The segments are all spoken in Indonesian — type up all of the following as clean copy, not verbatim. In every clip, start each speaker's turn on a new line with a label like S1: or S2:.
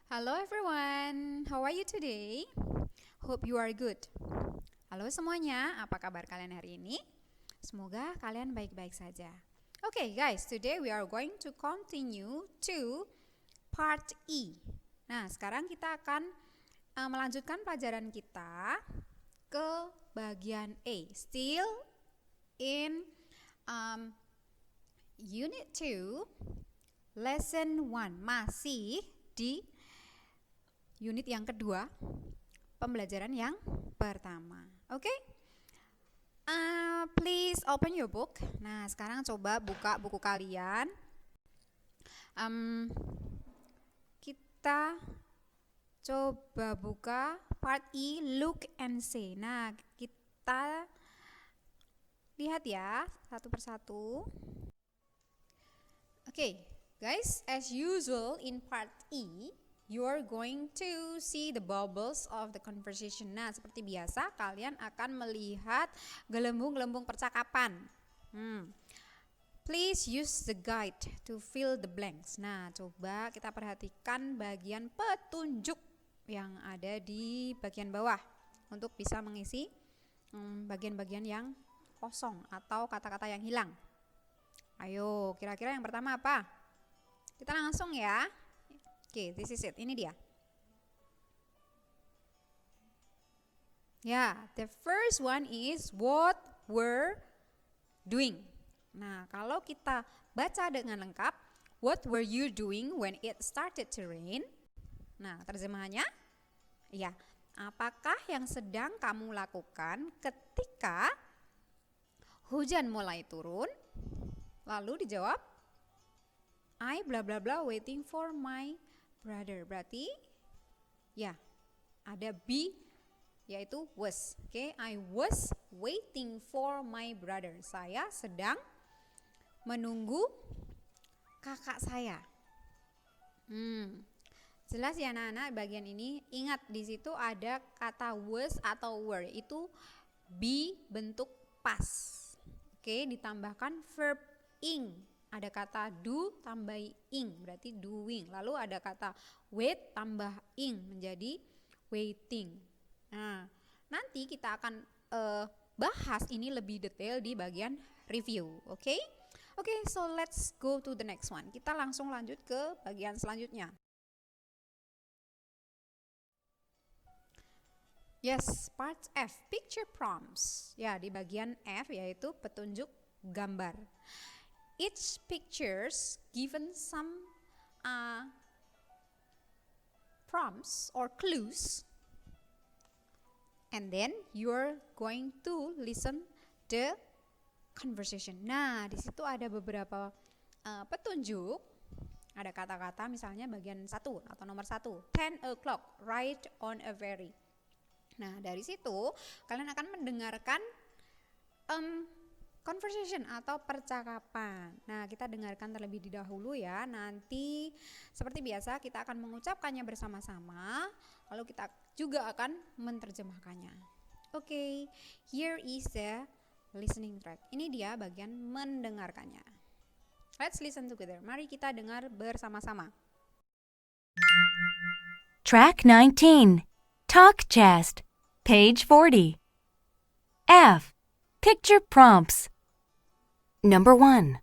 S1: Hello everyone, how are you today? Hope you are good. Halo semuanya, apa kabar kalian hari ini? Semoga kalian baik-baik saja. Okay guys, today we are going to continue to part E. Nah, sekarang kita akan melanjutkan pelajaran kita ke bagian A. Still in Unit 2, Lesson 1. Masih di unit yang kedua, pembelajaran yang pertama. Oke? Please open your book. Nah, sekarang coba buka buku kalian. Kita coba buka part E, look and say. Nah, kita lihat ya satu persatu. Oke, guys, as usual in part E, you're going to see the bubbles of the conversation. Nah, seperti biasa kalian akan melihat gelembung-gelembung percakapan. Please use the guide to fill the blanks. Nah, coba kita perhatikan bagian petunjuk yang ada di bagian bawah untuk bisa mengisi bagian-bagian yang kosong atau kata-kata yang hilang. Ayo, kira-kira yang pertama apa? Kita langsung ya. Oke, this is it. Ini dia. Ya, the first one is what we're doing. Nah, kalau kita baca dengan lengkap, what were you doing when it started to rain? Nah, terjemahannya, ya, apakah yang sedang kamu lakukan ketika hujan mulai turun? Lalu dijawab, I bla bla bla waiting for my brother. Berarti ya ada be yaitu was. Oke, I was waiting for my brother. Saya sedang menunggu kakak saya. Jelas ya anak-anak bagian ini. Ingat di situ ada kata was atau were, itu be bentuk past. Oke, ditambahkan verb ing. Ada kata do tambah ing, berarti doing. Lalu ada kata wait tambah ing menjadi waiting. Nah, nanti kita akan bahas ini lebih detail di bagian review. Oke, so let's go to the next one. Kita langsung lanjut ke bagian selanjutnya. Yes, part F, picture prompts. Ya, di bagian F yaitu petunjuk gambar. Each pictures given some prompts or clues, and then you're going to listen the conversation. Nah, di situ ada beberapa petunjuk. Ada kata-kata misalnya bagian 1 atau nomor 1, 10 o'clock, right on a ferry. Nah, dari situ kalian akan mendengarkan conversation atau percakapan. Nah, kita dengarkan terlebih dahulu ya. Nanti seperti biasa kita akan mengucapkannya bersama-sama, lalu kita juga akan menerjemahkannya. Oke, here is the listening track. Ini dia bagian mendengarkannya. Let's listen together. Mari kita dengar bersama-sama.
S2: Track 19. Talk Chest. Page 40. F. Picture prompts. Number 1.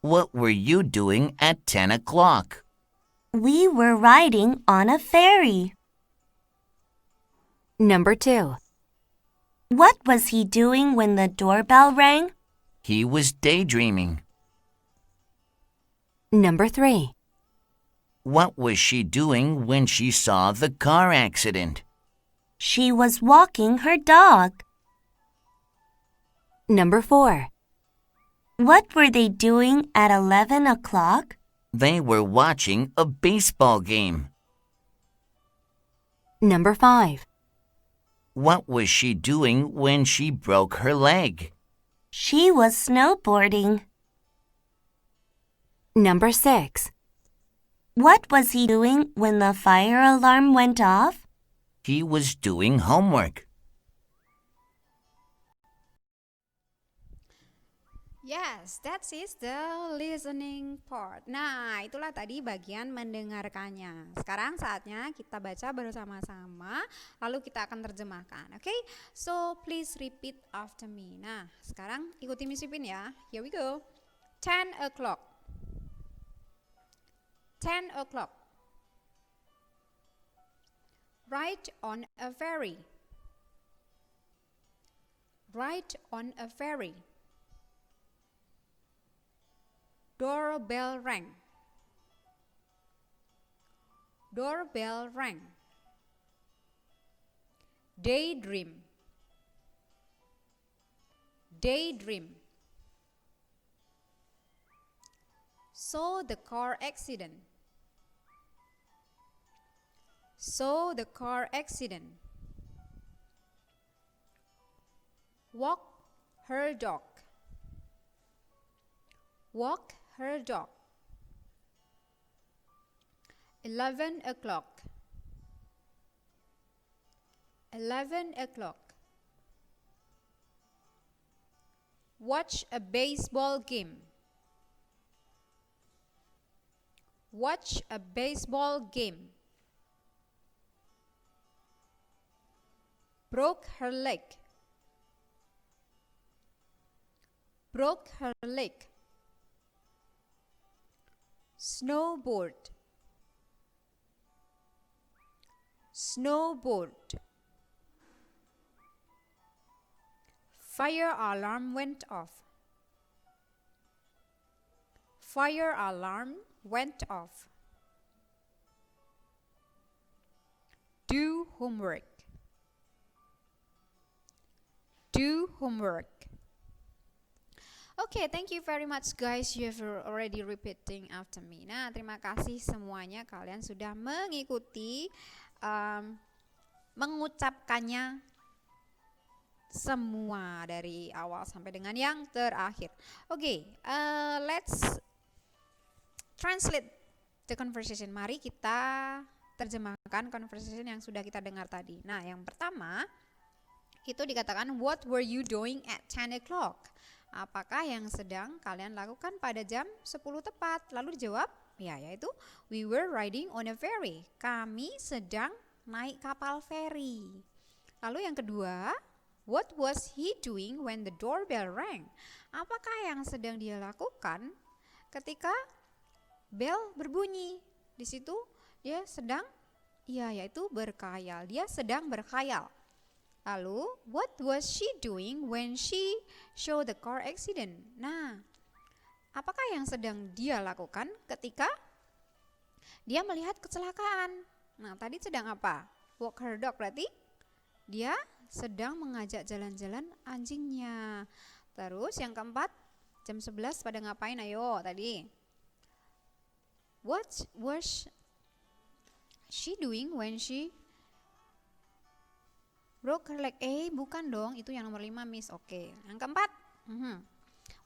S3: What were you doing at 10 o'clock?
S2: We were riding on a ferry. Number 2. What was he doing when the doorbell rang?
S3: He was daydreaming.
S2: Number 3.
S3: What was she doing when she saw the car accident?
S2: She was walking her dog. Number 4. What were they doing at 11 o'clock?
S3: They were watching a baseball game.
S2: Number 5.
S3: What was she doing when she broke her leg?
S2: She was snowboarding. Number 6. What was he doing when the fire alarm went off?
S3: He was doing homework.
S1: Yes, that is the listening part. Nah, itulah tadi bagian mendengarkannya. Sekarang saatnya kita baca bersama-sama, lalu kita akan terjemahkan. Oke, so please repeat after me. Nah, sekarang ikuti Miss Pipin ya. Here we go. 10 o'clock. 10 o'clock. Ride on a ferry. Ride on a ferry. Doorbell rang. Doorbell rang. Daydream. Daydream. Saw the car accident. Saw the car accident. Walk her dog. Walk her dog. 11 o'clock. 11 o'clock. Watch a baseball game. Watch a baseball game. Broke her leg. Broke her leg. Snowboard. Snowboard. Fire alarm went off. Fire alarm went off. Do homework. Do homework. Okay, thank you very much guys. You have already repeating after me. Nah, terima kasih semuanya kalian sudah mengikuti mengucapkannya semua dari awal sampai dengan yang terakhir. Okay, let's translate the conversation. Mari kita terjemahkan conversation yang sudah kita dengar tadi. Nah, yang pertama itu dikatakan, what were you doing at 10 o'clock? Apakah yang sedang kalian lakukan pada jam 10 tepat? Lalu dijawab, ya, yaitu we were riding on a ferry. Kami sedang naik kapal feri. Lalu yang kedua, what was he doing when the doorbell rang? Apakah yang sedang dia lakukan ketika bel berbunyi? Di situ dia sedang, ya, yaitu berkhayal. Dia sedang berkhayal. Lalu, what was she doing when she saw the car accident? Nah, apakah yang sedang dia lakukan ketika dia melihat kecelakaan? Nah, tadi sedang apa? Walk her dog, berarti dia sedang mengajak jalan-jalan anjingnya. Terus yang keempat, jam 11 pada ngapain? Ayo tadi. What was she doing when she broke her leg? Bukan dong, itu yang nomor 5 Miss. Oke, yang keempat,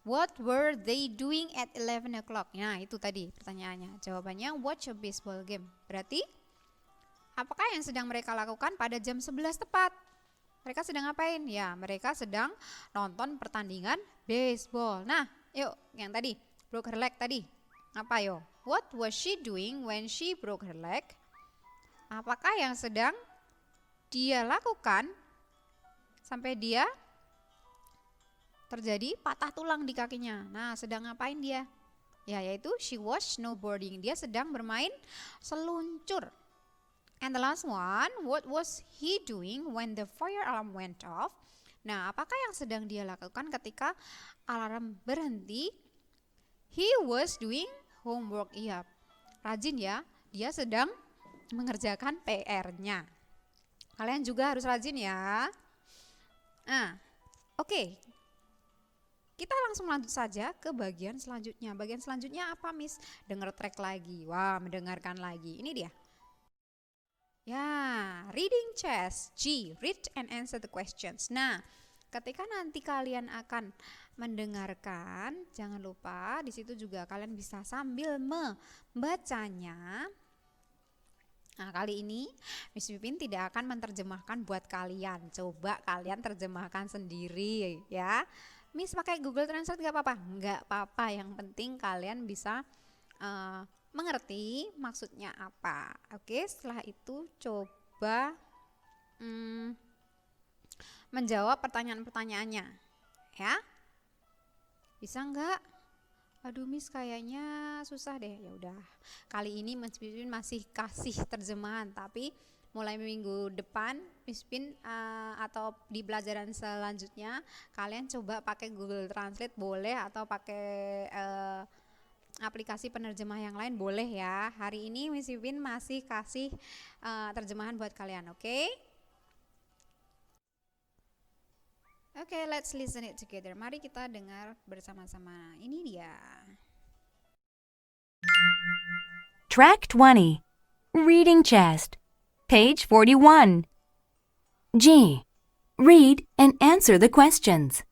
S1: what were they doing at 11 o'clock? Nah, itu tadi pertanyaannya. Jawabannya watch a baseball game. Berarti apakah yang sedang mereka lakukan pada jam 11 tepat? Mereka sedang ngapain? Ya, mereka sedang nonton pertandingan baseball. Nah, yuk yang tadi, broke her leg tadi. Apa yo? What was she doing when she broke her leg? Apakah yang sedang dia lakukan sampai dia terjadi patah tulang di kakinya? Nah, sedang ngapain dia? Ya, yaitu she was snowboarding. Dia sedang bermain seluncur. And the last one, what was he doing when the fire alarm went off? Nah, apakah yang sedang dia lakukan ketika alarm berhenti? He was doing homework. Iya, rajin ya. Dia sedang mengerjakan PR-nya. Kalian juga harus rajin ya. Nah, oke. Kita langsung lanjut saja ke bagian selanjutnya. Bagian selanjutnya apa, Miss? Dengar track lagi. Wah, mendengarkan lagi. Ini dia. Ya, reading chess. G, read and answer the questions. Nah, ketika nanti kalian akan mendengarkan, jangan lupa di situ juga kalian bisa sambil membacanya. Nah, kali ini Miss Pipin tidak akan menerjemahkan buat kalian. Coba kalian terjemahkan sendiri ya. Miss pakai Google Translate nggak apa-apa? Nggak apa-apa, yang penting kalian bisa mengerti maksudnya apa. Oke, setelah itu coba menjawab pertanyaan-pertanyaannya, ya. Bisa nggak? Aduh Miss kayaknya susah deh. Ya udah, kali ini Miss Pipin masih kasih terjemahan, tapi mulai minggu depan Miss Pin atau di pelajaran selanjutnya kalian coba pakai Google Translate boleh, atau pakai aplikasi penerjemah yang lain boleh ya. Hari ini Miss Pipin masih kasih terjemahan buat kalian, oke? Oke, let's listen it together. Mari kita dengar bersama-sama. Ini dia.
S4: Track 20. Reading Chest. Page 41. G. Read and answer the questions.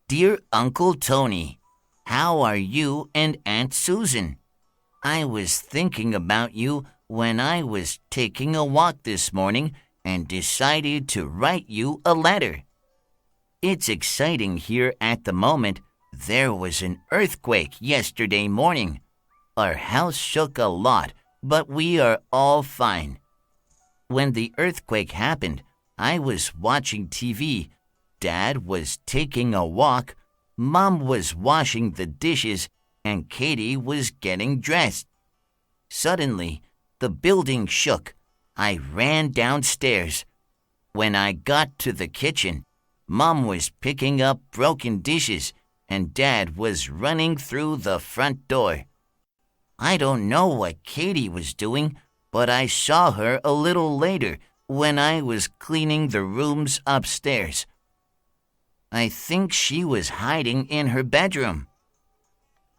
S3: Dear Uncle Tony, how are you and Aunt Susan? I was thinking about you when I was taking a walk this morning and decided to write you a letter. It's exciting here at the moment. There was an earthquake yesterday morning. Our house shook a lot, but we are all fine. When the earthquake happened, I was watching TV. Dad was taking a walk. Mom was washing the dishes, and Katie was getting dressed. Suddenly, the building shook. I ran downstairs. When I got to the kitchen, Mom was picking up broken dishes, and Dad was running through the front door. I don't know what Katie was doing, but I saw her a little later when I was cleaning the rooms upstairs. I think she was hiding in her bedroom.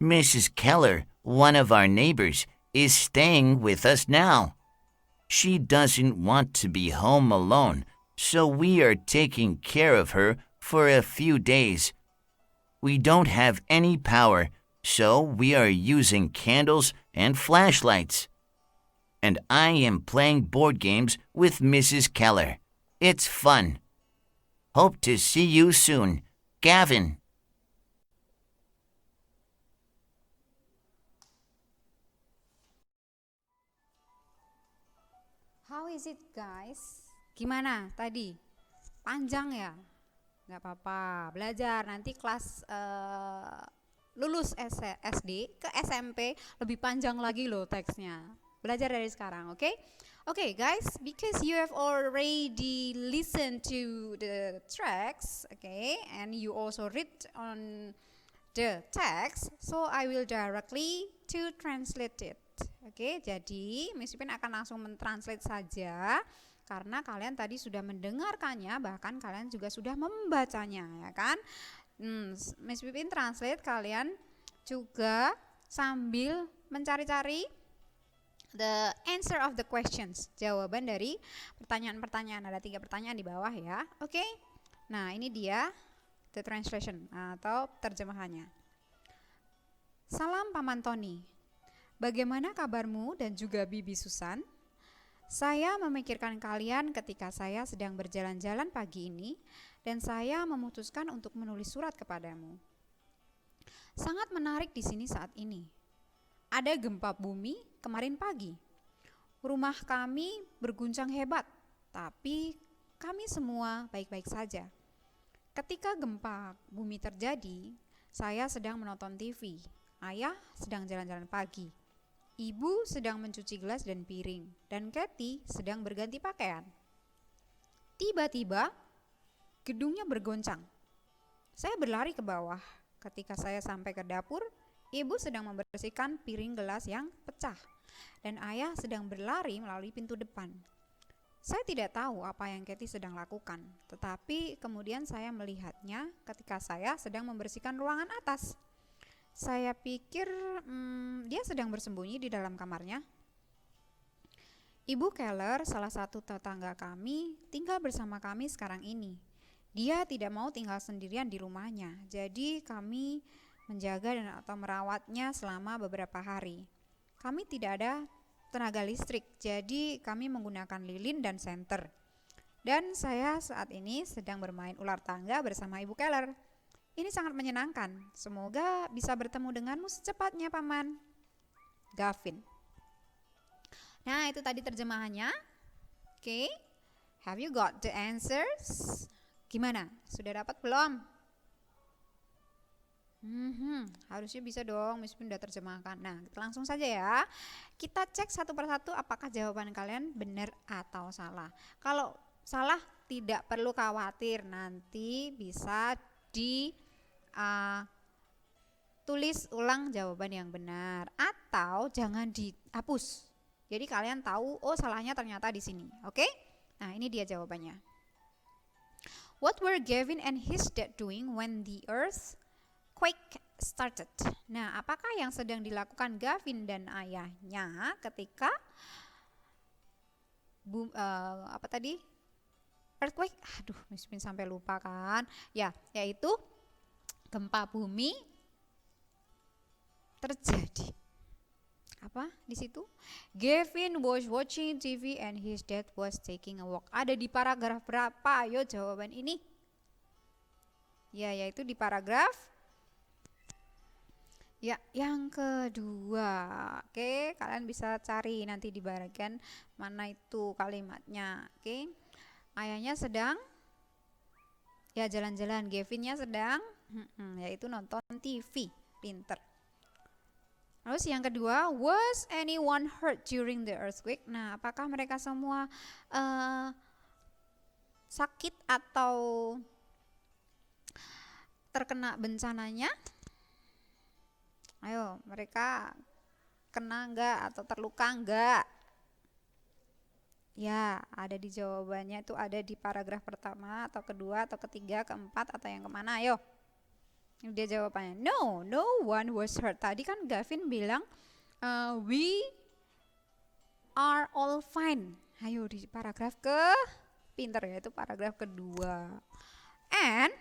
S3: Mrs. Keller, one of our neighbors, is staying with us now. She doesn't want to be home alone, so we are taking care of her for a few days. We don't have any power, so we are using candles and flashlights. And I am playing board games with Mrs. Keller. It's fun. Hope to see you soon. Gavin.
S1: How is it guys? Gimana tadi? Panjang ya? Nggak apa-apa, belajar nanti kelas lulus SD ke SMP lebih panjang lagi loh teksnya. Belajar dari sekarang, oke? Okay guys, because you have already listened to the tracks, okay, and you also read on the text, so I will directly to translate it. Oke, jadi Miss Pipin akan langsung mentranslate saja karena kalian tadi sudah mendengarkannya, bahkan kalian juga sudah membacanya, ya kan? Miss Pipin translate, kalian juga sambil mencari-cari the answer of the questions, jawaban dari pertanyaan-pertanyaan. Ada 3 pertanyaan di bawah ya. Oke. Nah, ini dia the translation atau terjemahannya. Salam Paman Tony. Bagaimana kabarmu dan juga Bibi Susan? Saya memikirkan kalian ketika saya sedang berjalan-jalan pagi ini dan saya memutuskan untuk menulis surat kepadamu. Sangat menarik di sini saat ini. Ada gempa bumi kemarin pagi. Rumah kami berguncang hebat, tapi kami semua baik-baik saja. Ketika gempa bumi terjadi, saya sedang menonton TV. Ayah sedang jalan-jalan pagi. Ibu sedang mencuci gelas dan piring, dan Kathy sedang berganti pakaian. Tiba-tiba, gedungnya bergoncang. Saya berlari ke bawah. Ketika saya sampai ke dapur, ibu sedang membersihkan piring gelas yang pecah, dan ayah sedang berlari melalui pintu depan. Saya tidak tahu apa yang Kathy sedang lakukan, tetapi kemudian saya melihatnya ketika saya sedang membersihkan ruangan atas. Saya pikir dia sedang bersembunyi di dalam kamarnya. Ibu Keller, salah satu tetangga kami, tinggal bersama kami sekarang ini. Dia tidak mau tinggal sendirian di rumahnya, jadi kami menjaga dan atau merawatnya selama beberapa hari. Kami tidak ada tenaga listrik, jadi kami menggunakan lilin dan senter. Dan saya saat ini sedang bermain ular tangga bersama Ibu Keller. Ini sangat menyenangkan. Semoga bisa bertemu denganmu secepatnya, Paman. Gavin. Nah, itu tadi terjemahannya. Oke. Have you got the answers? Gimana? Sudah dapat belum? Harusnya bisa dong, Miss Pin udah terjemahkan. Nah, kita langsung saja ya. Kita cek satu persatu apakah jawaban kalian benar atau salah. Kalau salah tidak perlu khawatir, nanti bisa tulis ulang jawaban yang benar atau jangan dihapus. Jadi kalian tahu, oh salahnya ternyata di sini. Oke? Nah, ini dia jawabannya. What were Gavin and his dad doing when the earthquake started? Nah, apakah yang sedang dilakukan Gavin dan ayahnya ketika earthquake? Aduh, Miss Pin sampai lupa kan? Ya, yaitu gempa bumi terjadi. Apa di situ? Gavin was watching TV and his dad was taking a walk. Ada di paragraf berapa? Ayo jawaban ini. Ya, yaitu di paragraf ya yang kedua. Oke, kalian bisa cari nanti di bagian mana itu kalimatnya. Oke. Ayahnya sedang ya jalan-jalan, Gavinnya sedang yaitu nonton TV. Pinter. Terus yang kedua, was anyone hurt during the earthquake? Nah, apakah mereka semua sakit atau terkena bencananya? Ayo, mereka kena enggak atau terluka enggak? Ya, ada di jawabannya itu ada di paragraf pertama atau kedua atau ketiga, keempat atau yang kemana? Ayo. Ini dia jawabannya. No, no one was hurt. Tadi kan Gavin bilang we are all fine. Ayo di paragraf pinter ya, itu paragraf kedua. And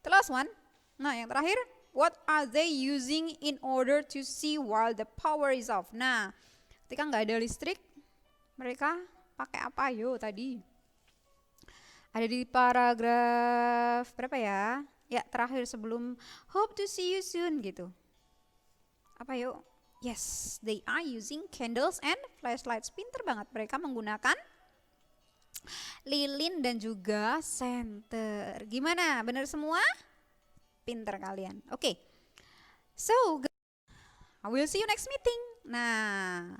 S1: the last one. Nah, yang terakhir, what are they using in order to see while the power is off? Nah, ketika nggak ada listrik, mereka pakai apa? Yo tadi. Ada di paragraf berapa ya? Ya, terakhir sebelum hope to see you soon gitu. Apa yuk? Yes, they are using candles and flashlights. Pinter banget, mereka menggunakan lilin dan juga senter. Gimana? Bener semua? Pinter kalian. Oke. So, I will see you next meeting. Nah,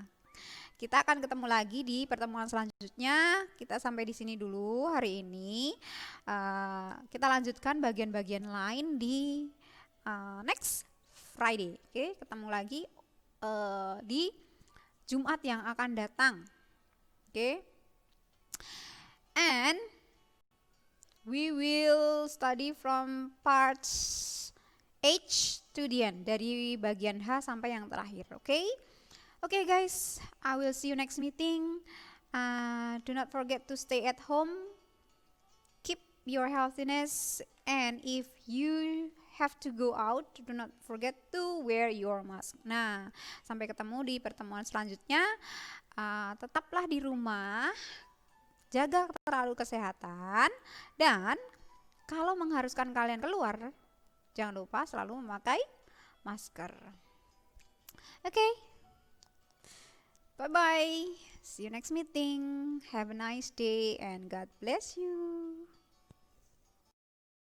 S1: kita akan ketemu lagi di pertemuan selanjutnya. Kita sampai di sini dulu hari ini. Kita lanjutkan bagian-bagian lain di next Friday. Oke, ketemu lagi di Jumat yang akan datang. Oke. And we will study from parts H to the end, dari bagian H sampai yang terakhir. Oke. Okay guys, I will see you next meeting. Do not forget to stay at home. Keep your healthiness, and if you have to go out, do not forget to wear your mask. Nah, sampai ketemu di pertemuan selanjutnya. Tetaplah di rumah, jaga terlalu kesehatan, dan kalau mengharuskan kalian keluar, jangan lupa selalu memakai masker. Okay. Bye-bye. See you next meeting. Have a nice day and God bless you.